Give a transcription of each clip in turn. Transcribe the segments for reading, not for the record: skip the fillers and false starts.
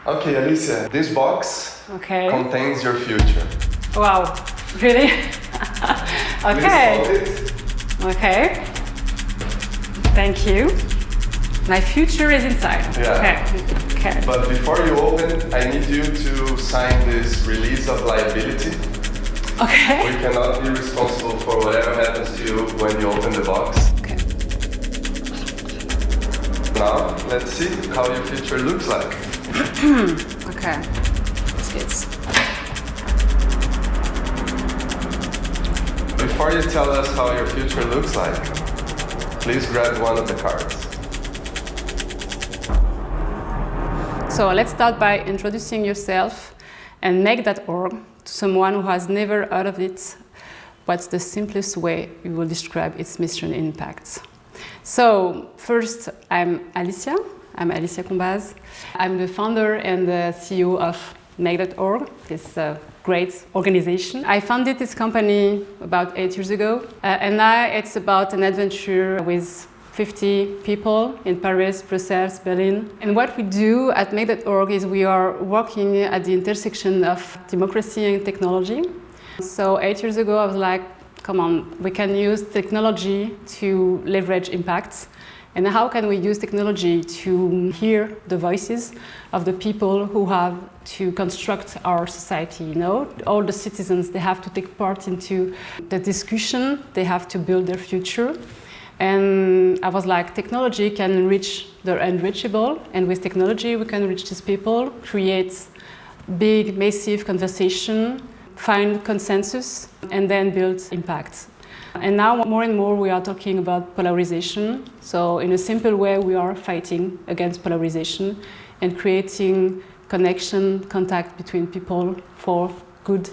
Okay, Alicia, this box contains your future. Wow, really? Okay. Please hold it. Okay. Thank you. My future is inside. Yeah. Okay. But before you open, I need you to sign this release of liability. Okay. We cannot be responsible for whatever happens to you when you open the box. Okay. Now, let's see how your future looks like. Okay. It's Before you tell us how your future looks like, please grab one of the cards. So let's start by introducing yourself and make that org to someone who has never heard of it. What's the simplest way you will describe its mission impact? So first, I'm Alicia Combaz. I'm the founder and the CEO of Make.org, this great organization. I founded this company about 8 years ago, and now it's about an adventure with 50 people in Paris, Brussels, Berlin. And what we do at Make.org is we are working at the intersection of democracy and technology. So 8 years ago, I was like, come on, we can use technology to leverage impacts. And how can we use technology to hear the voices of the people who have to construct our society? You know, all the citizens, they have to take part into the discussion, they have to build their future. And I was like, technology can reach the unreachable, and with technology we can reach these people, create big, massive conversation, find consensus, and then build impact. And now more and more we are talking about polarization. So in a simple way we are fighting against polarization and creating connection, contact between people for good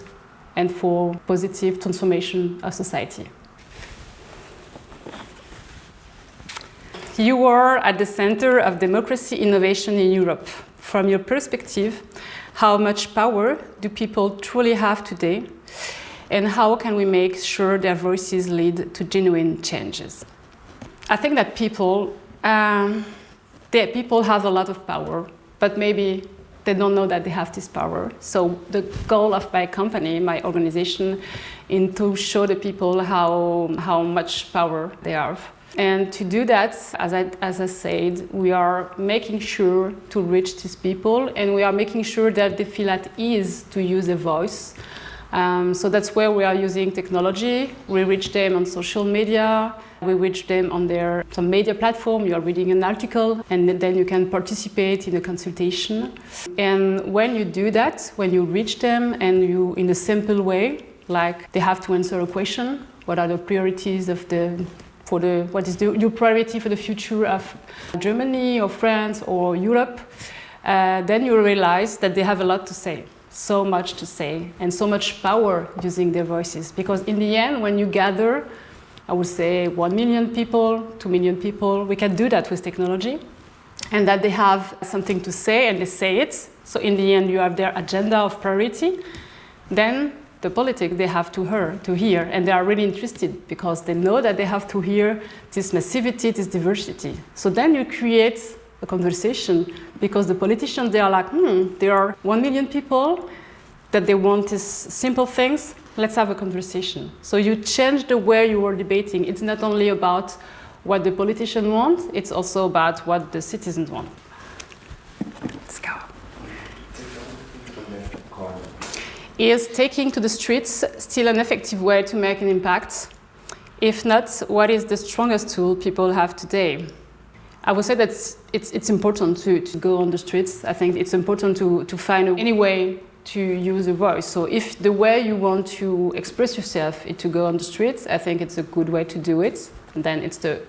and for positive transformation of society. You are at the center of democracy innovation in Europe. From your perspective, how much power do people truly have today? And how can we make sure their voices lead to genuine changes? I think that people have a lot of power, but maybe they don't know that they have this power. So the goal of my company, my organization, is to show the people how much power they have. And to do that, as I said, we are making sure to reach these people, and we are making sure that they feel at ease to use a voice. So that's where we are using technology. We reach them on social media, we reach them on some media platform. You are reading an article, and then you can participate in a consultation. And when you do that, when you reach them and you, in a simple way, like they have to answer a question, what are the priorities of what is your priority for the future of Germany or France or Europe, then you realize that they have a lot to say, so much to say, and so much power using their voices. Because in the end, when you gather, I would say 1 million people, 2 million people, we can do that with technology, and that they have something to say and they say it. So in the end, you have their agenda of priority. Then the politics they have to hear, and they are really interested because they know that they have to hear this massivity, this diversity. So then you create a conversation, because the politicians, they are like, there are 1 million people that they want these simple things, let's have a conversation. So you change the way you are debating. It's not only about what the politicians want, it's also about what the citizens want. Let's go. Is taking to the streets still an effective way to make an impact? If not, what is the strongest tool people have today? I would say that it's important to go on the streets. I think it's important to find any way to use a voice. So if the way you want to express yourself is to go on the streets, I think it's a good way to do it. And then it's the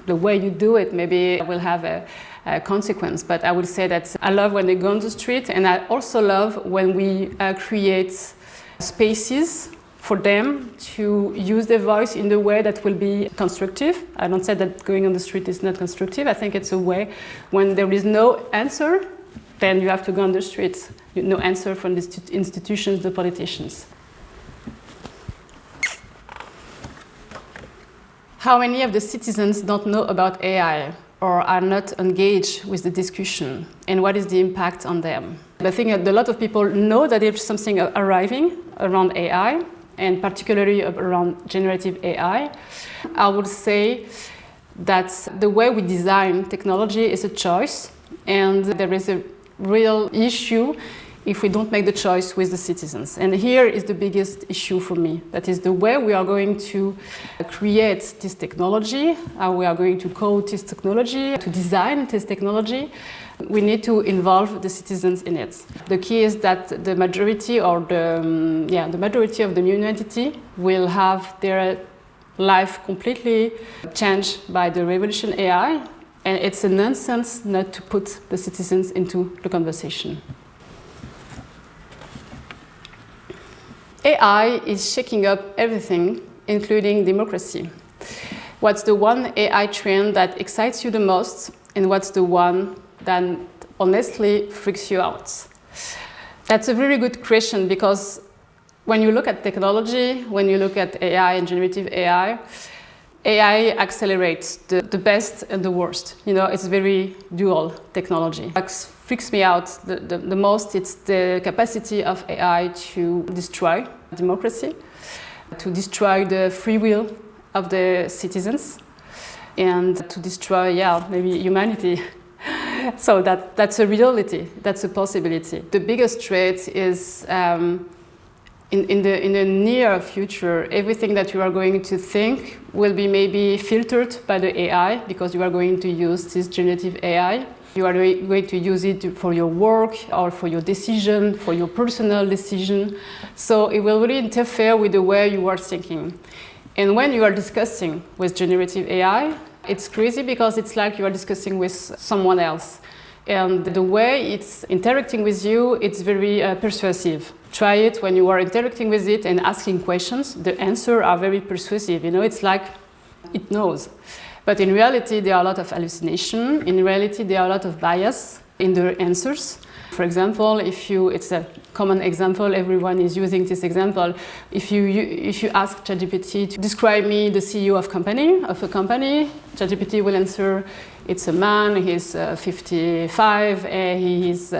way you do it maybe will have a consequence. But I would say that I love when they go on the street, and I also love when we create spaces for them to use their voice in the way that will be constructive. I don't say that going on the street is not constructive. I think it's a way when there is no answer, then you have to go on the streets. No answer from the institutions, the politicians. How many of the citizens don't know about AI? or are not engaged with the discussion, and what is the impact on them. I think that a lot of people know that there's something arriving around AI, and particularly around generative AI. I would say that the way we design technology is a choice, and there is a real issue if we don't make the choice with the citizens. And here is the biggest issue for me. That is the way we are going to create this technology, how we are going to code this technology, to design this technology. We need to involve the citizens in it. The key is that the majority or the majority of the humanity will have their life completely changed by the revolution AI, and it's a nonsense not to put the citizens into the conversation. AI is shaking up everything, including democracy. What's the one AI trend that excites you the most, and what's the one that honestly freaks you out? That's a very good question, because when you look at technology, when you look at AI and generative AI, AI accelerates the best and the worst. You know, it's very dual technology. What freaks me out the most, it's the capacity of AI to destroy democracy, to destroy the free will of the citizens, and to destroy, maybe humanity. So that's a reality, that's a possibility. The biggest threat is in the near future, everything that you are going to think will be maybe filtered by the AI, because you are going to use this generative AI. You are going to use it for your work or for your decision, for your personal decision. So it will really interfere with the way you are thinking. And when you are discussing with generative AI, it's crazy, because it's like you are discussing with someone else. And the way it's interacting with you, it's very persuasive. Try it when you are interacting with it and asking questions. The answers are very persuasive. You know, it's like it knows. But in reality, there are a lot of hallucination. In reality, there are a lot of bias in the answers. For example, it's a common example, everyone is using this example. If you ask ChatGPT to describe me the CEO of a company, ChatGPT will answer, it's a man, he's 55, he's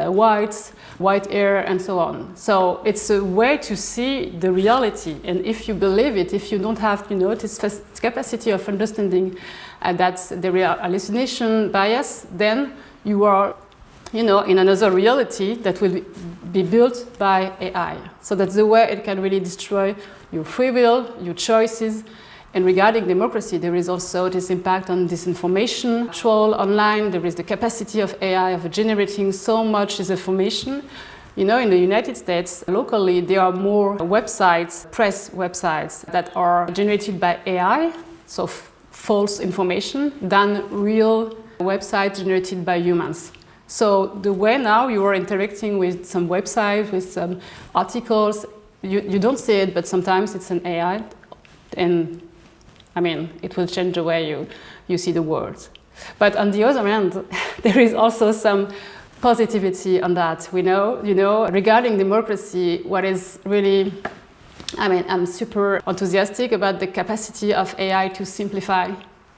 white hair, and so on. So it's a way to see the reality. And if you believe it, if you don't have, this capacity of understanding that's the real hallucination bias, then you are in another reality that will be built by AI. So that's the way it can really destroy your free will, your choices. And regarding democracy, there is also this impact on disinformation, troll online. There is the capacity of AI of generating so much disinformation. In the United States, locally, there are more websites, press websites, that are generated by AI, so false information, than real websites generated by humans. So the way now you are interacting with some websites, with some articles, you don't see it, but sometimes it's an AI, and it will change the way you see the world. But on the other hand, there is also some positivity on that. We know, regarding democracy, what is really, I'm super enthusiastic about the capacity of AI to simplify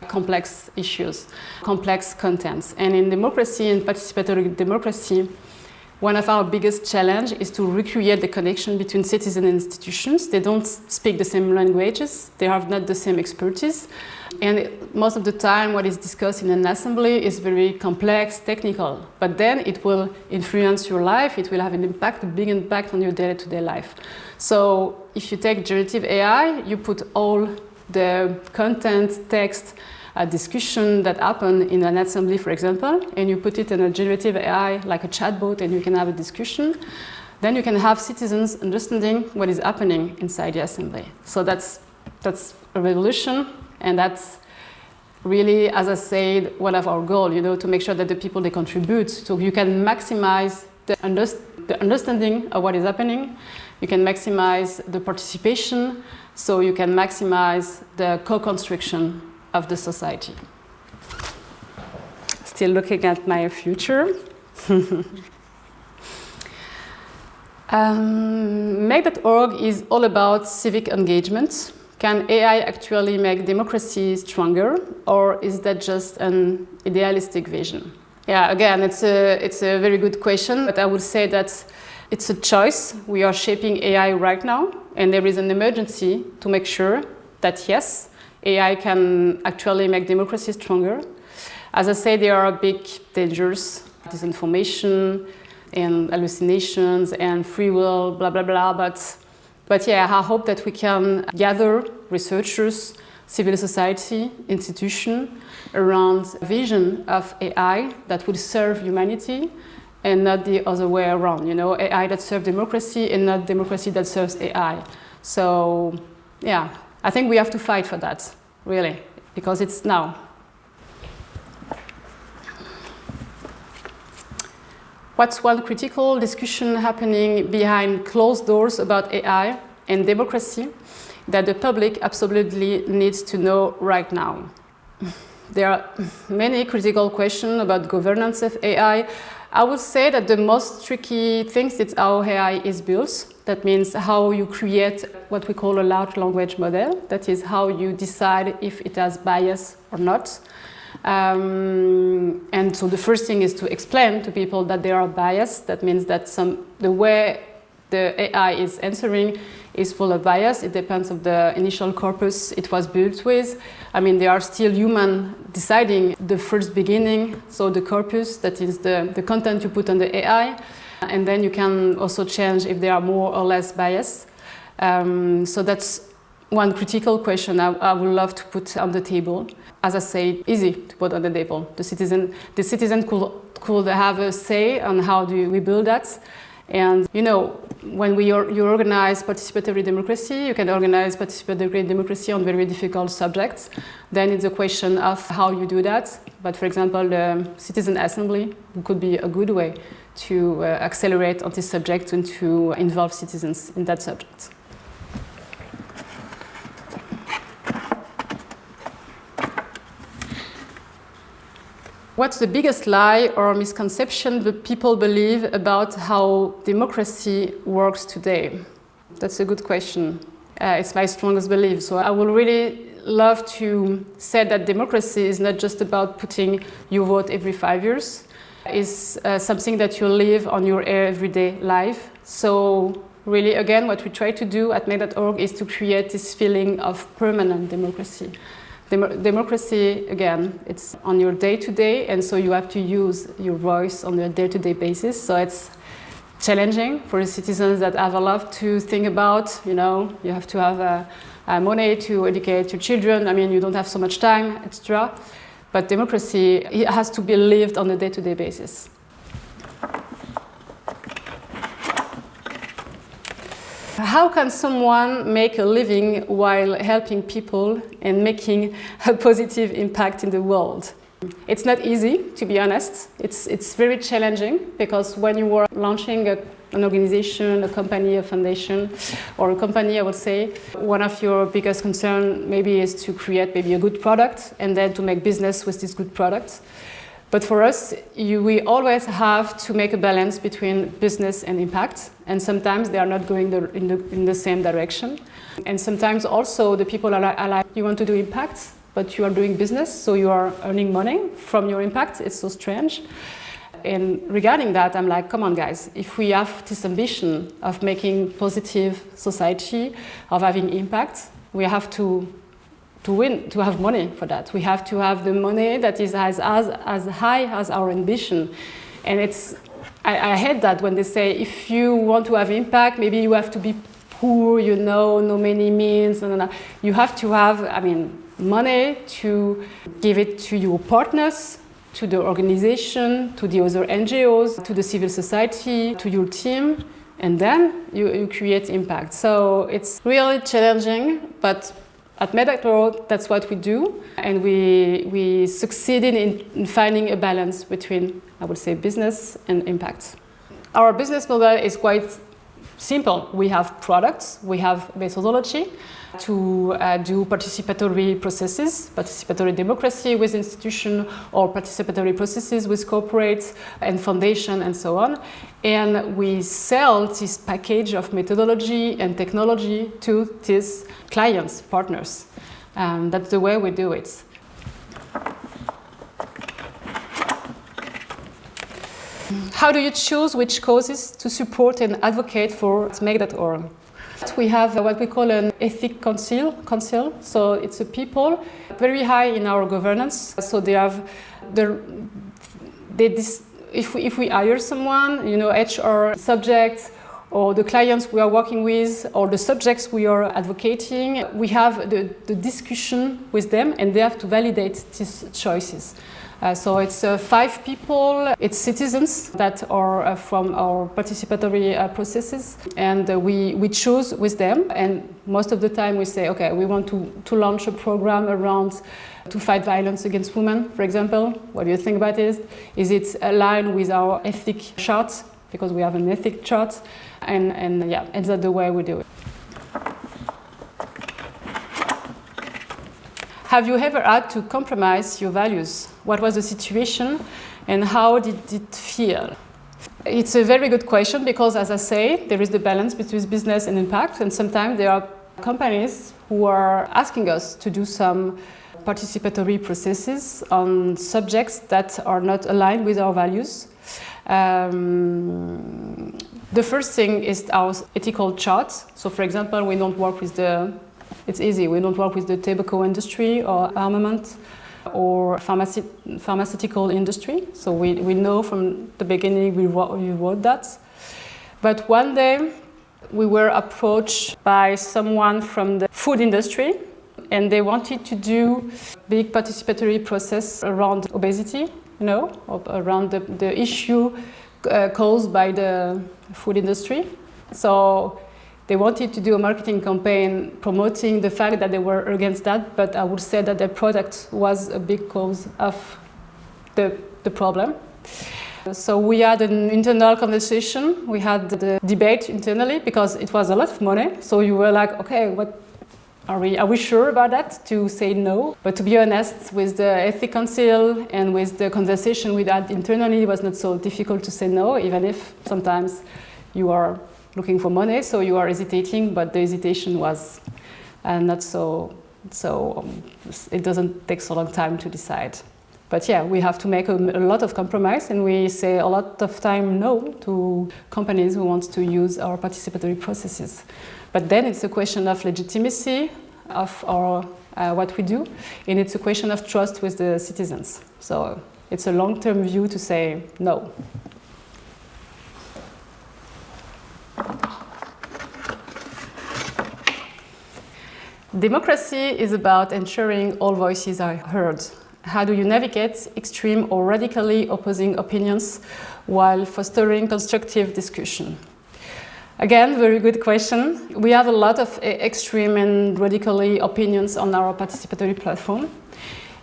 complex issues, complex contents. And in democracy, in participatory democracy, one of our biggest challenges is to recreate the connection between citizens and institutions. They don't speak the same languages, they have not the same expertise. And most of the time, what is discussed in an assembly is very complex, technical. But then it will influence your life, it will have an impact, a big impact on your day-to-day life. So if you take generative AI, you put all the content, text, discussion that happen in an assembly, for example, and you put it in a generative AI, like a chatbot, and you can have a discussion, then you can have citizens understanding what is happening inside the assembly. So that's a revolution, and that's really, as I said, one of our goals, to make sure that the people, they contribute. So you can maximize the understanding of what is happening, you can maximize the participation, so you can maximize the co-construction of the society. Still looking at my future. Make.org is all about civic engagement, can AI actually make democracy stronger, or is that just an idealistic vision? Yeah, again, it's a very good question, but I would say that it's a choice. We are shaping AI right now, and there is an emergency to make sure that yes, AI can actually make democracy stronger. As I say, there are big dangers, disinformation and hallucinations and free will, blah, blah, blah. But yeah, I hope that we can gather researchers, civil society, institutions around a vision of AI that will serve humanity and not the other way around. You know, AI that serves democracy and not democracy that serves AI. So yeah, I think we have to fight for that, really, because it's now. What's one critical discussion happening behind closed doors about AI and democracy that the public absolutely needs to know right now? There are many critical questions about governance of AI. I would say that the most tricky thing is how AI is built. That means how you create what we call a large language model. That is how you decide if it has bias or not. And so the first thing is to explain to people that there are bias. That means that the way the AI is answering is full of bias. It depends on the initial corpus it was built with. I mean, there are still humans deciding the first beginning, so the corpus, that is the content you put on the AI. And then you can also change if there are more or less bias. So that's one critical question I would love to put on the table. As I say, easy to put on the table. The citizen could have a say on how do we build that. And you know, when you organize participatory democracy, you can organize participatory democracy on very difficult subjects. Then it's a question of how you do that. But for example, the citizen assembly could be a good way to accelerate on this subject and to involve citizens in that subject. What's the biggest lie or misconception that people believe about how democracy works today? That's a good question. It's my strongest belief. So I would really love to say that democracy is not just about putting your vote every 5 years. It's something that you live on your everyday life. So really, again, what we try to do at Make.org is to create this feeling of permanent democracy. Democracy, again, it's on your day-to-day, and so you have to use your voice on a day-to-day basis. So it's challenging for the citizens that have a lot to think about. You know, you have to have money to educate your children. I mean, you don't have so much time extra. But democracy, it has to be lived on a day-to-day basis. How can someone make a living while helping people and making a positive impact in the world? It's not easy, to be honest. It's very challenging because when you are launching an organization, a company, a foundation, or a company, I would say, one of your biggest concerns maybe is to create maybe a good product and then to make business with this good product. But for us, we always have to make a balance between business and impact. And sometimes they are not going in the same direction. And sometimes also the people are like, you want to do impact, but you are doing business, so you are earning money from your impact. It's so strange. And regarding that, I'm like, come on, guys. If we have this ambition of making positive society, of having impact, we have to have money for that. We have to have the money that is as high as our ambition. And I hate that when they say, if you want to have impact, maybe you have to be poor, you know, no many means. No. You have to have, money to give it to your partners, to the organization, to the other NGOs, to the civil society, to your team, and then you create impact. So it's really challenging, but at Make.org, that's what we do, and we succeeded in finding a balance between, I would say, business and impact. Our business model is quite simple. We have products, we have methodology to do participatory processes, participatory democracy with institutions, or participatory processes with corporates and foundation and so on. And we sell this package of methodology and technology to these clients, partners. That's the way we do it. How do you choose which causes to support and advocate for THEMACH.org? We have what we call an ethic council. So it's a people very high in our governance. So they have if we hire someone, HR subjects, or the clients we are working with, or the subjects we are advocating, we have the discussion with them, and they have to validate these choices. So it's 5 people, it's citizens that are from our participatory processes, and we choose with them, and most of the time we say, okay, we want to launch a program around to fight violence against women, for example. What do you think about it? Is it aligned with our ethic chart? Because we have an ethic chart, and that's the way we do it. Have you ever had to compromise your values? What was the situation and how did it feel? It's a very good question because, as I say, there is the balance between business and impact, and sometimes there are companies who are asking us to do some participatory processes on subjects that are not aligned with our values. The first thing is our ethical chart. So, for example, we don't work with it's easy. We don't work with the tobacco industry or armament or pharmaceutical industry. So we know from the beginning we wrote that. But one day we were approached by someone from the food industry, and they wanted to do big participatory process around obesity, around the issue caused by the food industry. So they wanted to do a marketing campaign promoting the fact that they were against that, but I would say that their product was a big cause of the problem. So we had an internal conversation, we had the debate internally because it was a lot of money. So you were like, okay, what are we sure about that, to say no? But to be honest, with the Ethics Council and with the conversation we had internally, it was not so difficult to say no, even if sometimes you are looking for money, so you are hesitating, but the hesitation was not so it doesn't take so long time to decide. But yeah, we have to make a lot of compromise, and we say a lot of time no to companies who want to use our participatory processes. But then it's a question of legitimacy of our what we do, and it's a question of trust with the citizens. So it's a long-term view to say no. Democracy is about ensuring all voices are heard. How do you navigate extreme or radically opposing opinions while fostering constructive discussion? Again, very good question. We have a lot of extreme and radically opinions on our participatory platform.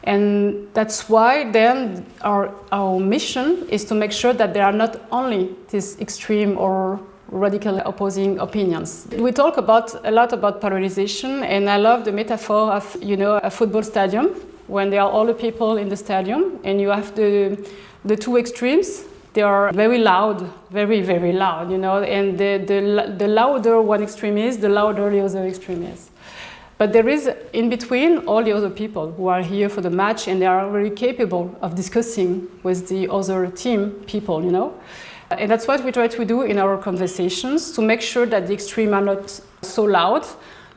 And that's why then our mission is to make sure that there are not only these extreme or radically opposing opinions. We talk a lot about polarization, and I love the metaphor of, a football stadium, when there are all the people in the stadium, and you have the two extremes. They are very loud, very, very loud, and the louder one extreme is, the louder the other extreme is. But there is, in between, all the other people who are here for the match, and they are very capable of discussing with the other team people, And that's what we try to do in our conversations, to make sure that the extremes are not so loud,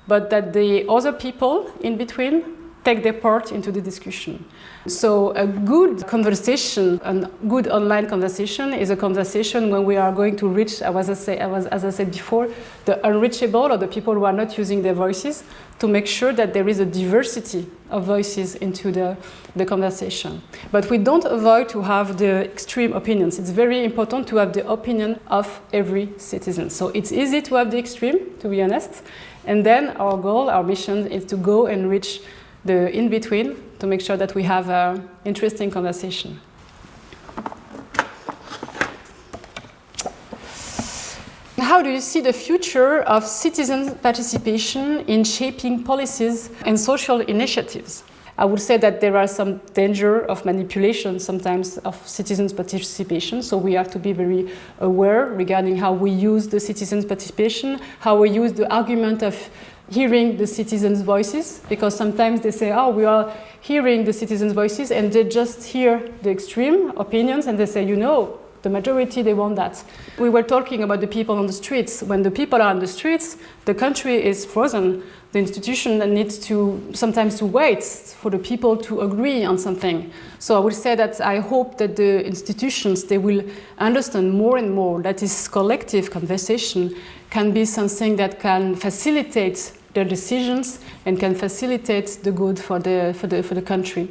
but that the other people in between take their part into the discussion. So a good conversation, a good online conversation, is a conversation when we are going to reach, as I said before, the unreachable, or the people who are not using their voices, to make sure that there is a diversity of voices into the conversation. But we don't avoid to have the extreme opinions. It's very important to have the opinion of every citizen. So it's easy to have the extreme, to be honest. And then our goal, our mission, is to go and reach the in-between, to make sure that we have an interesting conversation. How do you see the future of citizen participation in shaping policies and social initiatives? I would say that there are some danger of manipulation sometimes of citizens' participation, so we have to be very aware regarding how we use the citizens' participation, how we use the argument of hearing the citizens' voices, because sometimes they say, oh, we are hearing the citizens' voices, and they just hear the extreme opinions, and they say, you know, the majority, they want that. We were talking about the people on the streets. When the people are on the streets, the country is frozen. The institution needs to sometimes to wait for the people to agree on something. So I would say that I hope that the institutions, they will understand more and more that this collective conversation can be something that can facilitate their decisions and can facilitate the good for the country.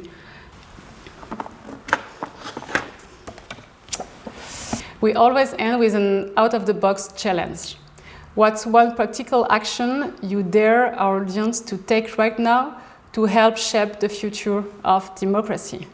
We always end with an out-of-the-box challenge. What's one practical action you dare our audience to take right now to help shape the future of democracy?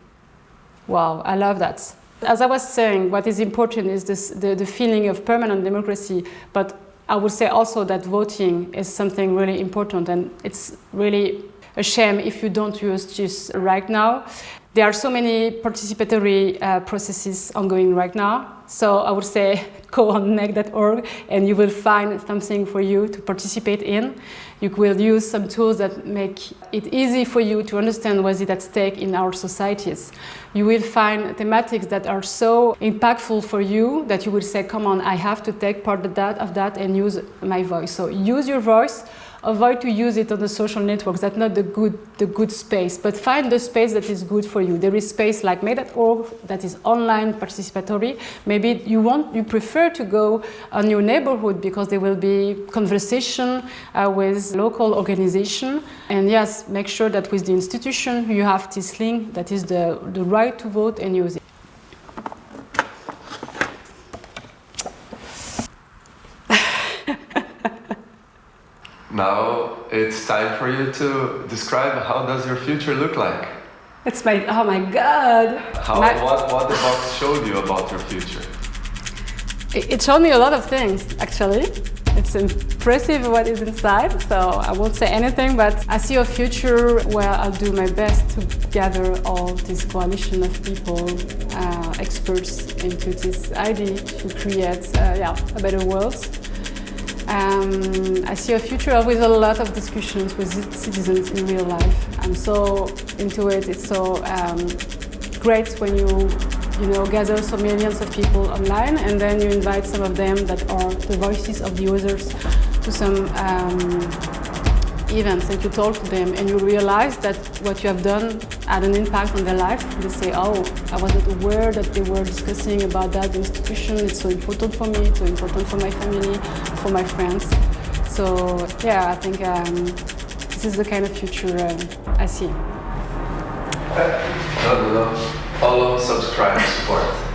Wow, I love that. As I was saying, what is important is the feeling of permanent democracy, but I would say also that voting is something really important, and it's really a shame if you don't use this right now. There are so many participatory processes ongoing right now. So I would say go on make.org and you will find something for you to participate in. You will use some tools that make it easy for you to understand what is at stake in our societies. You will find thematics that are so impactful for you that you will say, come on, I have to take part of that and use my voice. So use your voice. Avoid to use it on the social networks. That's not the good space, but find the space that is good for you. There is space like make.org that is online participatory. Maybe you prefer to go on your neighborhood because there will be conversation with local organization. And yes, make sure that with the institution you have this link that is the right to vote and use it. Now it's time for you to describe how does your future look like? It's my, oh my God. What the box showed you about your future? It showed me a lot of things, actually. It's impressive what is inside, so I won't say anything, but I see a future where I'll do my best to gather all this coalition of people, experts into this idea to create a better world. I see a future with a lot of discussions with citizens in real life. I'm so into it. It's so great when you gather so millions of people online and then you invite some of them that are the voices of the others to some events and you talk to them and you realize that what you have done had an impact on their life. They say, oh, I wasn't aware that they were discussing about that institution. It's so important for me, so important for my family, for my friends. So yeah, I think this is the kind of future I see. Follow, subscribe, support.